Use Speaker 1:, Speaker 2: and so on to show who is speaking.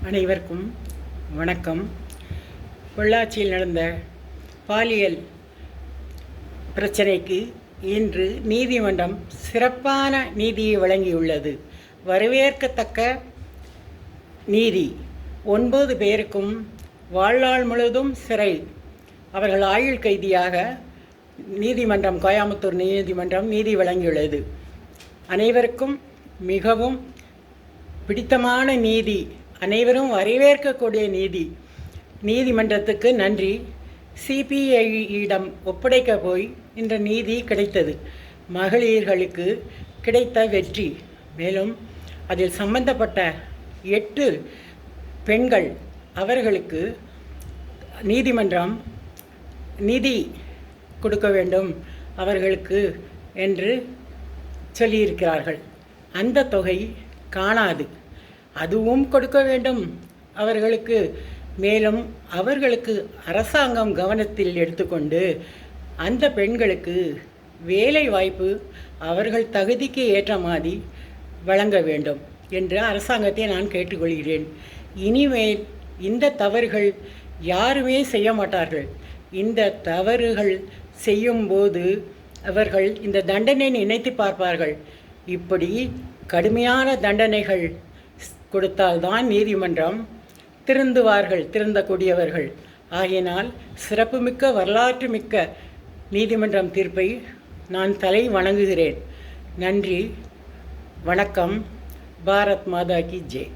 Speaker 1: அனைவருக்கும் வணக்கம். பொள்ளாச்சியில் நடந்த பாலியல் பிரச்சனைக்கு இன்று நீதிமன்றம் சிறப்பான நீதியை வழங்கியுள்ளது. வரவேற்கத்தக்க நீதி. 9 பேருக்கும் வாழ்நாள் முழுவதும் சிறை, அவர்கள் ஆயுள் கைதியாக நீதிமன்றம், கோயம்புத்தூர் நீதிமன்றம் நீதி வழங்கியுள்ளது. அனைவருக்கும் மிகவும் பிடித்தமான நீதி, அனைவரும் வரவேற்கக்கூடிய நீதி. நீதிமன்றத்துக்கு நன்றி. சிபிஐயிடம் ஒப்படைக்க போய் இந்த நீதி கிடைத்தது. மகளிர்களுக்கு கிடைத்த வெற்றி. மேலும் அதில் சம்பந்தப்பட்ட 8 பெண்கள், அவர்களுக்கு நீதிமன்றம் நிதி கொடுக்க வேண்டும் அவர்களுக்கு என்று சொல்லியிருக்கிறார்கள். அந்த தொகை காணாது, அதுவும் கொடுக்க வேண்டும் அவர்களுக்கு. மேலும் அவர்களுக்கு அரசாங்கம் கவனத்தில் எடுத்துக்கொண்டு அந்த பெண்களுக்கு வேலை வாய்ப்பு அவர்கள் தகுதிக்கு ஏற்ற மாதிரி வழங்க வேண்டும் என்று அரசாங்கத்தை நான் கேட்டுக்கொள்கிறேன். இனிமேல் இந்த தவறுகள் யாருமே செய்ய மாட்டார்கள். இந்த தவறுகள் செய்யும்போது அவர்கள் இந்த தண்டனை நினைத்து பார்ப்பார்கள். இப்படி கடுமையான தண்டனைகள் கொடுத்தால்தான் நீதிமன்றம் திருந்தக்கூடியவர்கள். ஆகையினால் சிறப்புமிக்க வரலாற்று மிக்க நீதிமன்றம் தீர்ப்பை நான் தலை வணங்குகிறேன். நன்றி, வணக்கம். பாரத் மாதா கி ஜெய்.